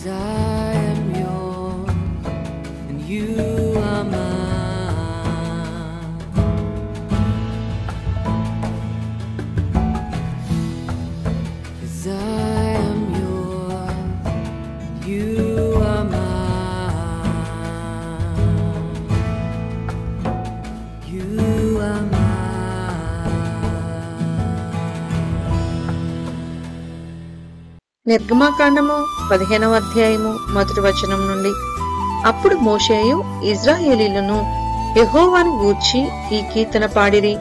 'Cause I am yours and you are mine. 'Cause I am yours and you are mine. You are mine. నిర్గమాకాండము 15వ అధ్యాయము మొదటి వచనం నుండి. అప్పుడు మోషేయు ఇశ్రాయేలీయులను యెహోవాను గూర్చి ఈ కీర్తన పాడిరి.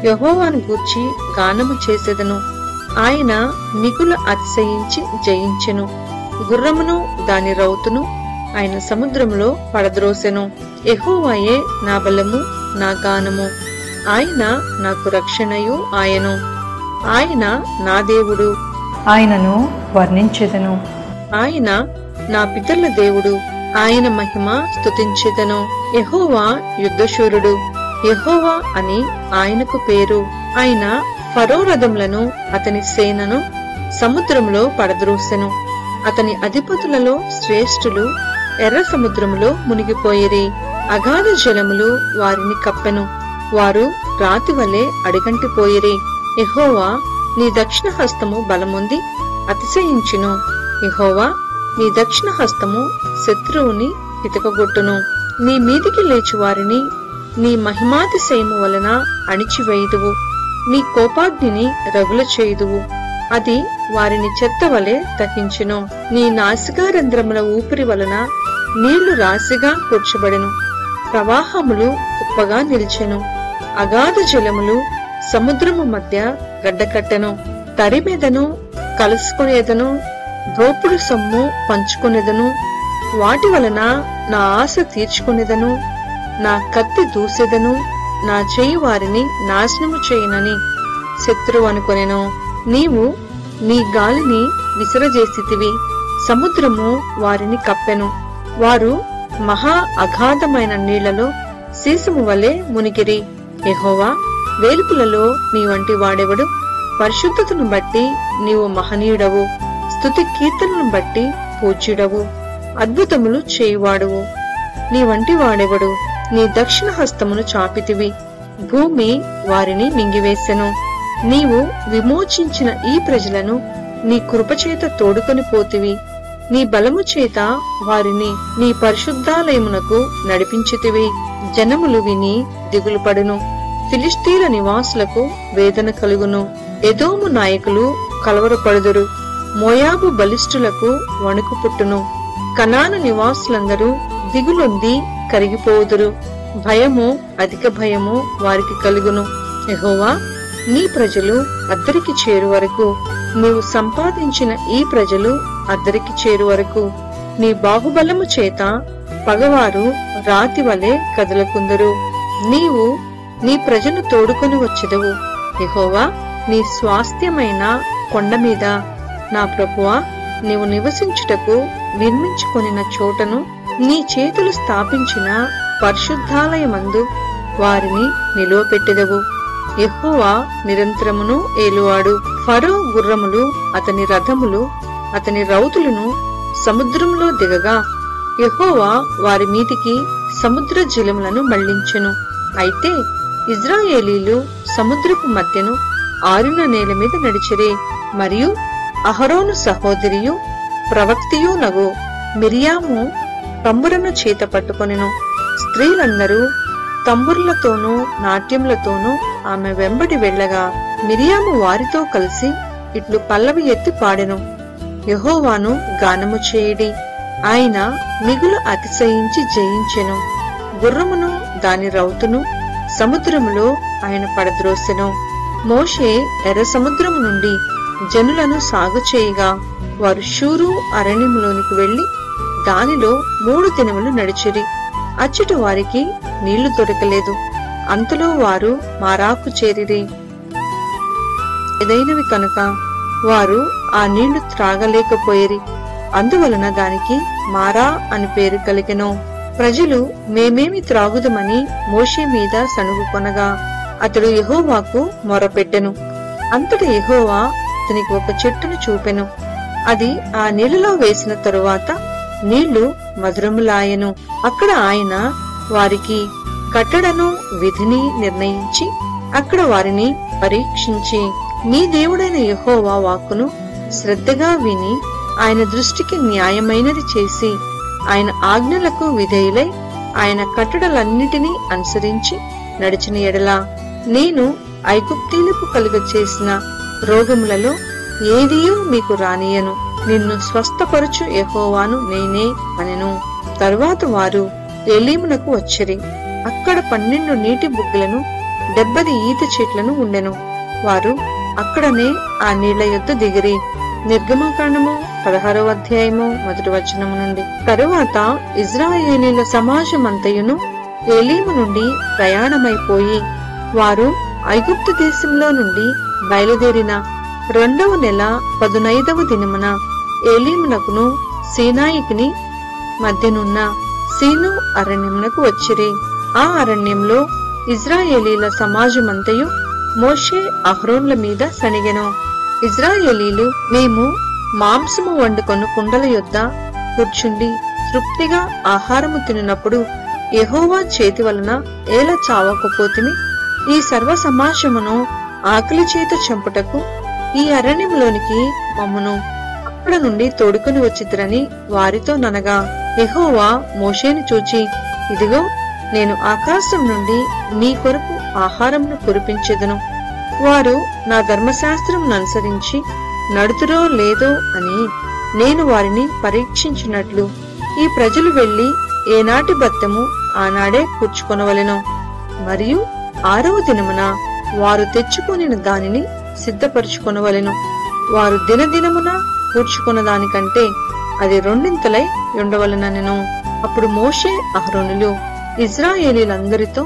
యెహోవాను గూర్చి గానము చేసెదను. ఆయన మిగులు అతిశయించి జయించెను. గుర్రమును దాని రౌతును ఆయన సముద్రములో పడద్రోసెను. యెహోవాయే నా బలము, నా గానము. ఆయన నాకు రక్షణయు ఆయను. ఆయన నా దేవుడు, ఆయనను వర్ణించెదను. ఆయన నా పితరుల దేవుడు, ఆయన మహిమ స్తుతించెదను. యెహోవా యుద్ధశూరుడు, యెహోవా అని ఆయనకు పేరు. ఆయన ఫరో రథములను అతని సేనను సముద్రంలో పడద్రోసెను. అతని అధిపతులలో శ్రేష్ఠులు ఎర్ర సముద్రములో మునిగిపోయిరి. అగాధ జలములు వారిని కప్పెను. వారు రాతి వలె అడిగంటిపోయిరి. యెహోవా నీ దక్షిణ హస్తము బలముంది అతిశయించును. యెహోవా నీ దక్షిణ హస్తము శత్రువుని కితకగొట్టును. నీ మీదికి లేచి వారిని నీ మహిమాతిశయము వలన అణిచివేయుదువు. నీ కోపాగ్నిని రగుల చేయుదువు, అది వారిని చెత్త వలె దహించును. నీ నాసికారంధ్రముల ఊపిరి వలన నీళ్లు రాశిగా కూర్చబడెను. ప్రవాహములు కుప్పగా నిలిచెను. అగాధ జలములు సముద్రము మధ్య గడ్డకట్టెను. తరిమెదను, కలుసుకునేదను, దోపుడు సొమ్ము పంచుకునేదను. వాటి వలన నా ఆశ తీర్చుకునేదను. నా కత్తి దూసెదను. నా చేయి వారిని నాశనము చేయనని శత్రువు అనుకొనెను. నీవు నీ గాలిని విసరజేసితివి. సముద్రము వారిని కప్పెను. వారు మహా అగాధమైన నీళ్లలో సీసము వలె మునిగిరి. యెహోవా, వేలుపులలో నీ వంటి వాడెవడు? పరిశుద్ధతను బట్టి నీవు మహనీయుడవు. స్తుతి కీర్తనను బట్టి పూజ్యుడవు. అద్భుతములు చేయువాడువు. నీ వంటి వాడెవడు? నీ దక్షిణ హస్తమును చాపితివి, భూమి వారిని మింగివేసెను. నీవు విమోచించిన ఈ ప్రజలను నీ కృపచేత తోడుకొని పోతివి. నీ బలము చేత వారిని నీ పరిశుద్ధాలయమునకు నడిపించితివి. జనములు విని దిగులుపడును. ఫిలిష్తీయుల నివాసులకు వేదన కలుగును. ఎదోము నాయకులు కలవరపడుదురు. మోయాబు బలిష్ఠులకు వణుకు పుట్టును. కనాను నివాసులందరూ దిగులొంది కరిగిపోదురు. భయము, అధిక భయము వారికి కలుగును. యెహోవా, నీ ప్రజలు అద్దరికి చేరు వరకు, నీవు సంపాదించిన ఈ ప్రజలు అద్దరికి చేరు వరకు, నీ బాహుబలము చేత పగవారు రాతి వలె కదలకుందరు. నీవు నీ ప్రజను తోడుకొని వచ్చెదవు. యెహోవా, నీ స్వాస్థ్యమైన కొండ మీద నా ప్రభువా, నీవు నివసించుటకు నిర్మించుకొనిన చోటను, నీ చేతులు స్థాపించిన పరిశుద్ధాలయమందు వారిని నిలువపెట్టెదవు. యెహోవా నిరంతరమును ఏలువాడు. ఫరో గుర్రములు, అతని రథములు, అతని రౌతులను సముద్రంలో దిగగా యెహోవా వారి మీదికి సముద్ర జలములను మళ్లించెను. అయితే ఇశ్రాయేలీలు సముద్రపు మధ్యను ఆరిన నేల మీద నడిచిరి. మరియు అహరోను సహోదరియు ప్రవక్తియు నగు మిరియాము తంబురను చేత పట్టుకొనెను. స్త్రీలందరూ తంబుర్లతోనూ నాట్యములతోనూ ఆమె వెంబడి వెళ్ళగా మిరియాము వారితో కలిసి ఇట్లు పల్లవి ఎత్తి పాడెను. యెహోవాను గానము చేయుడి, ఆయన మిగులు అతిశయించి జయించెను. గుర్రమును దాని రౌతును సముద్రములో ఆయన పడద్రోసెను. మోషే ఎర్ర సముద్రము నుండి జనులను సాగు చేయగా వారు షూరు అరణ్యములోనికి వెళ్లి దానిలో 3 దినములు నడిచిరి. అచ్చట వారికి నీళ్లు దొరకలేదు. అంతలో వారు మారాకు చేరిరి. ఏదైనవి కనుక వారు ఆ నీళ్లు త్రాగలేకపోయిరి. అందువలన దానికి మారా అని పేరు కలిగెను. ప్రజలు మేమేమి త్రాగుదమని మోషే మీద సణుగుకొనగా అతడు యెహోవాకు మొరపెట్టెను. అంతట యెహోవా అతనికి ఒక చెట్టును చూపెను. అది ఆ నీళ్లలో వేసిన తరువాత నీళ్లు మధురములాయెను. అక్కడ ఆయన వారికి కట్టడను విధిని నిర్ణయించి అక్కడ వారిని పరీక్షించి, మీ దేవుడైన యెహోవా వాక్కును శ్రద్ధగా విని ఆయన దృష్టికి న్యాయమైనది చేసి ఆయన ఆజ్ఞలకు విధేయులై ఆయన కట్టడలన్నిటినీ అనుసరించి నడిచిన ఎడల నేను ఐగుప్తీలకు కలుగ చేసిన రోగములలో ఏదియూ మీకు రానియను. నిన్ను స్వస్థపరచు యెహోవాను నేనే అనెను. తరువాత వారు ఎలీమునకు వచ్చిరి. అక్కడ 12 నీటి బుగ్గలను 70 ఈత చెట్లను ఉండెను. వారు అక్కడనే ఆ నీళ్ల యొద్ద దిగిరి. నిర్గమకాండము 16వ అధ్యాయము 1వ వచనము నుండి. తరువాత ఇజ్రాయేలీల సమాజమంతయును ఎలీము నుండి ప్రయాణమైపోయి వారు ఐగుప్తు దేశంలో నుండి బయలుదేరిన 2వ నెల 15వ దినమున ఎలీమునకును సీనాయికిని మధ్యనున్న సీను అరణ్యమునకు వచ్చిరి. ఆ అరణ్యంలో ఇజ్రాయేలీల సమాజమంతయు మోషే అహరోన్ల మీద సణిగెను. ఇజ్రాయేలీలు, మేము మాంసము వండుకొను కుండల యొద్ద కూర్చుండి తృప్తిగా ఆహారము తిన్నప్పుడు యెహోవా చేతి వలన ఏల చావకపోతిమి? ఈ సర్వ సమాజమును ఆకలి చేత చంపుటకు ఈ అరణ్యంలోనికి మమ్మును అక్కడ నుండి తోడుకొని వచ్చిద్దరని వారితో ననగా, యెహోవా మోషేను చూచి, ఇదిగో నేను ఆకాశం నుండి మీ కొరకు ఆహారమును కురిపించెదను. వారు నా ధర్మశాస్త్రమును అనుసరించి నడుతురో లేదో అని నేను వారిని పరీక్షించినట్లు ఈ ప్రజలు వెళ్లి ఏనాటి బత్తెము ఆనాడే కూర్చుకొనవలెను. మరియు 6వ దినమున వారు తెచ్చుకొనిన దానిని సిద్ధపరచుకొనవలెను. వారు దినదినమున కూర్చుకున్న దానికంటే అది 2 ఉండవలెనెను. అప్పుడు మోషే అహరోనులు ఇజ్రాయేలీలందరితో,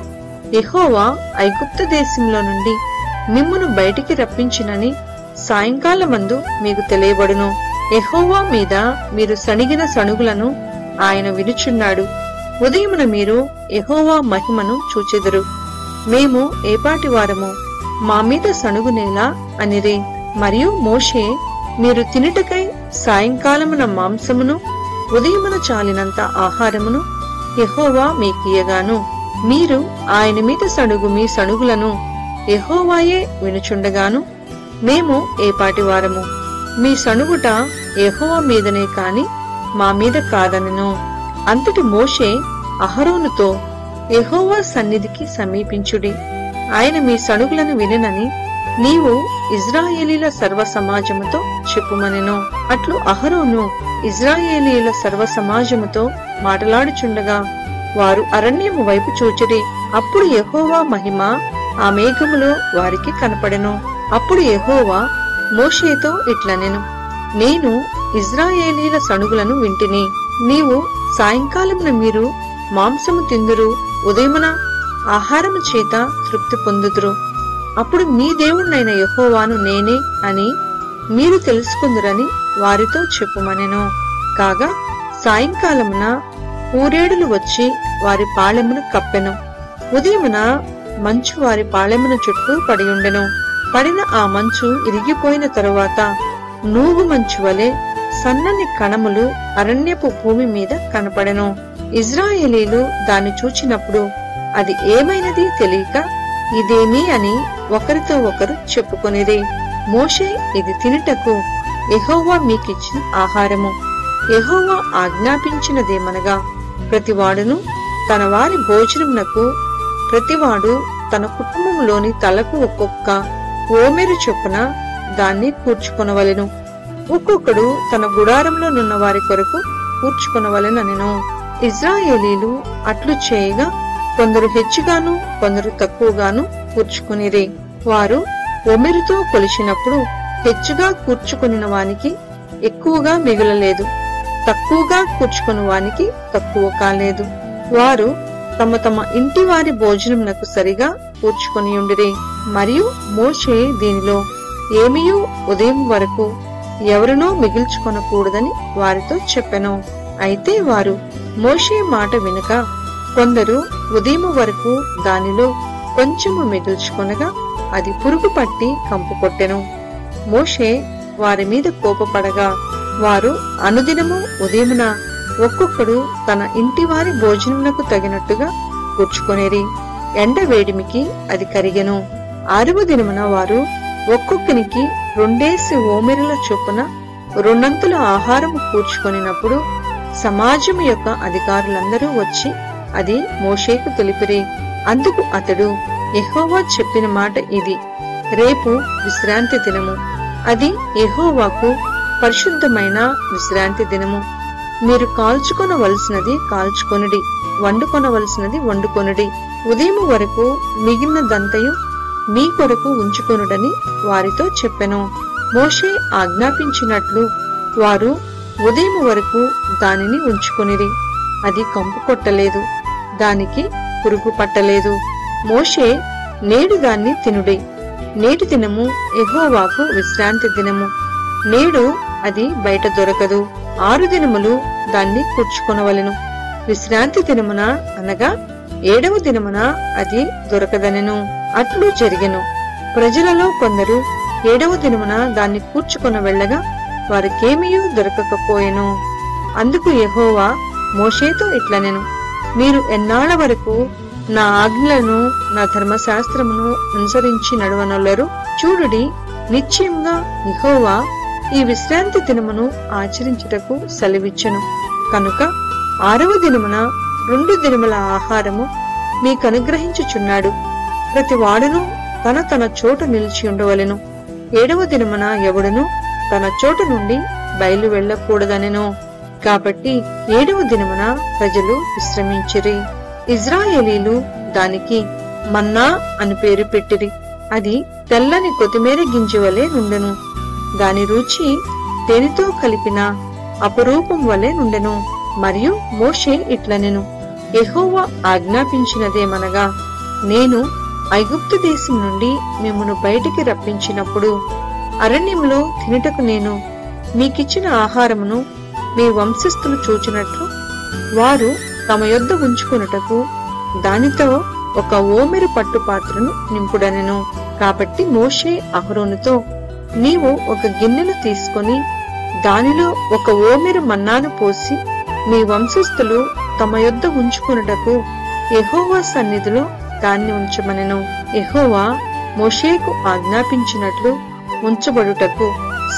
యెహోవా ఐగుప్తు దేశంలో నుండి మిమ్మును బయటికి రప్పించినని సాయంకాలమందు మీకు తెలియబడును. యెహోవా మీద మీరు సణిగిన సణుగులను ఆయన వినుచున్నాడు. ఉదయమున మీరు యెహోవా మహిమను చూచెదరు. మేము ఏపాటి వారము, మా మీద సణుగునేలా అనిరి. మరియు మోషే, మీరు తినుటకై సాయంకాలమున మాంసమును ఉదయమున చాలినంత ఆహారమును యెహోవా మీకియ్యగాను మీరు ఆయన మీద సణుగు మీ సణుగులను యెహోవాయే వినుచుండగాను మేము ఏపాటి వారము, మీ సణుగుట యెహోవా మీదనే కాని మా మీద కాదనెను. అంతటి మోషే అహరోనుతో, యెహోవా సన్నిధికి సమీపించుడి, ఆయన మీ సణుగులను వినెనని నీవు ఇజ్రాయేలీల సర్వ సమాజముతో చెప్పుమనెను. అట్లు అహరోను ఇజ్రాయేలీల సర్వ సమాజముతో మాటలాడుచుండగా వారు అరణ్యము వైపు చూచిరి. అప్పుడు యెహోవా మహిమ ఆ మేఘములో వారికి కనపడెను. అప్పుడు యెహోవా మోషేతో ఇట్లనెను, నేను ఇజ్రాయేలీల సణుగులను వింటిని. నీవు సాయంకాలమున మీరు మాంసము తిందురు, ఉదయమున ఆహారము చేత తృప్తి పొందుదురు. అప్పుడు మీ దేవుడినైన యెహోవాను నేనే అని మీరు తెలుసుకుందురని వారితో చెప్పుమనెను. కాగా సాయంకాలమున పూరేడులు వచ్చి వారి పాళెమును కప్పెను. ఉదయమున మంచు వారి పాళెమును చుట్టూ పడియుండెను. పడిన ఆ మంచు ఇరిగిపోయిన తరువాత నూగు మంచు వలె సన్నని కణములు అరణ్యపు భూమి మీద కనపడెను. ఇజ్రాయేలీలు దాన్ని చూచినప్పుడు అది ఏమైనది తెలియక ఇదేమి అని ఒకరితో ఒకరు చెప్పుకొనిరి. మోషే, ఇది తినుటకు యెహోవా మీకిచ్చిన ఆహారము. యెహోవా ఆజ్ఞాపించినదేమనగా, ప్రతివాడును తన వారి భోజనమునకు ప్రతివాడు తన కుటుంబంలోని తలకు ఒక్కొక్క ఓమెరు చొప్పున దాన్ని కూర్చుకొనవలెను. ఒక్కొక్కడు తన గుడారంలో నున్న వారి కొరకు కూర్చుకొనవలెననెను. ఇజ్రాయేలీలు అట్లు చేయగా కొందరు హెచ్చుగాను కొందరు తక్కువగాను కూర్చుకొనిరి. వారు ఒమెరుతో కొలిచినప్పుడు హెచ్చుగా కూర్చుకొనిన వానికి ఎక్కువగా మిగులలేదు, తక్కువగా కూర్చుకుని వానికి తక్కువ కాలేదు. వారు తమ తమ ఇంటి వారి భోజనమునకు సరిగా కూర్చుకొని ఉండిరి. మరియు మోషే దీనిలో ఏమీయూ ఉదయం వరకు ఎవరినో మిగిల్చుకొనకూడదని వారితో చెప్పెను. అయితే వారు మోషే మాట వినక కొందరు ఉదయం వరకు దానిలో కొంచెము మిగిల్చుకొనగా అది పురుగు పట్టి కంపు కొట్టెను. మోషే వారి మీద కోపపడగా వారు అనుదినము ఉదయమున ఒక్కొక్కడు తన ఇంటి వారి భోజనమునకు తగినట్టుగా కూర్చుకొనేరి. ఎండ వేడిమికి అది కరిగెను. 6వ దినమున వారు ఒక్కొక్కనికి 2 ఓమెరుల చొప్పున 2 ఆహారము కూర్చుకొనినప్పుడు సమాజము యొక్క అధికారులందరూ వచ్చి అది మోషేకు తెలిపిరి. అందుకు అతడు, యెహోవా చెప్పిన మాట ఇది, రేపు విశ్రాంతి దినము, అది యెహోవాకు పరిశుద్ధమైన విశ్రాంతి దినము. మీరు కాల్చుకొనవలసినది కాల్చుకొనుడి, వండుకొనవలసినది వండుకొనుడి. ఉదయం వరకు మిగిలినదంతయు మీ కొరకు ఉంచుకొనుడని వారితో చెప్పెను. మోషే ఆజ్ఞాపించినట్లు వారు ఉదయం వరకు దానిని ఉంచుకొనిరి. అది కంపు కొట్టలేదు, దానికి పురుగు పట్టలేదు. మోషే, నేడు దాన్ని తినుడి, నేటి దినము యెహోవాకు విశ్రాంతి దినము, నేడు అది బయట దొరకదు, 6 దినములు దాన్ని కూర్చుకొనవలెను. విశ్రాంతి దినమున అనగా 7వ దినమున అది దొరకదనెను. అట్లు జరిగెను. ప్రజలలో కొందరు 7వ దినమున దాన్ని కూర్చుకొన వెళ్ళగా వారికేమీయూ దొరకకపోయెను. అందుకు యెహోవా మోషేతో ఇట్లనెను, మీరు ఎన్నాళ్ల వరకు నా ఆజ్ఞలను నా ధర్మశాస్త్రమును అనుసరించి నడవనొల్లరు? చూడుడి, నిశ్చయంగా యెహోవా ఈ విశ్రాంతి దినమును ఆచరించుటకు సెలవిచ్చెను. కనుక 6వ దినమున 2 దినముల ఆహారము మీకనుగ్రహించుచున్నాడు. ప్రతి వాడును తన తన చోట నిలిచి ఉండవలెను. 7వ దినమున ఎవడును తన చోట నుండి బయలు వెళ్ళకూడదనెను. కాబట్టి 7వ దినమున ప్రజలు విశ్రమించిరి. ఇజ్రాయేలీలు దానికి మన్నా అని పేరు పెట్టిరి. అది తెల్లని కొత్తిమీర గింజ వలె నుండెను. దాని రుచి తేనెతో కలిపిన అపరూపం వలె నుండెను. మరియు మోషే ఇట్లనెను, యెహోవా ఆజ్ఞాపించినదేమనగా, నేను ఐగుప్తు దేశం నుండి మిమ్మును బయటికి రప్పించినప్పుడు అరణ్యములో తినుటకు నేను మీకిచ్చిన ఆహారమును మీ వంశస్థులు చూచినట్లు వారు తమ యొద్ద ఉంచుకొనుటకు దానితో 1 ఓమెరు పట్టు పాత్రను నింపుడనెను. కాబట్టి మోషే అహరోనుతో, నీవు 1 గిన్నెను తీసుకొని దానిలో 1 ఓమెరు మన్నాను పోసి మీ వంశస్థులు తమ యొద్ద ఉంచుకొనుటకు యెహోవా సన్నిధిలో దాన్ని ఉంచమనెను. యెహోవా మోషేకు ఆజ్ఞాపించినట్లు ఉంచబడుటకు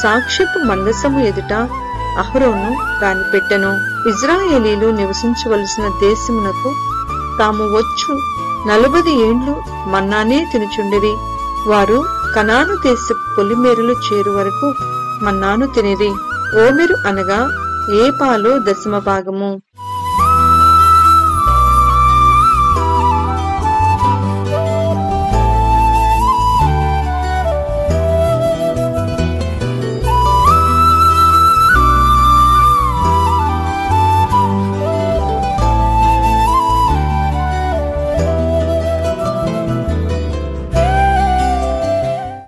సాక్ష్యపు మందసము ఎదుట అహరోను దాన్ని పెట్టెను. ఇజ్రాయేలీలు నివసించవలసిన దేశమునకు తాము వచ్చు 40 ఏండ్లు మన్నానే తినుచుండిరి. వారు కనాను దేశపు పొలిమేరలు చేరు వరకు మన్నాను తినిరి. ఓమెరు అనగా ఏపాలో 10వ భాగము.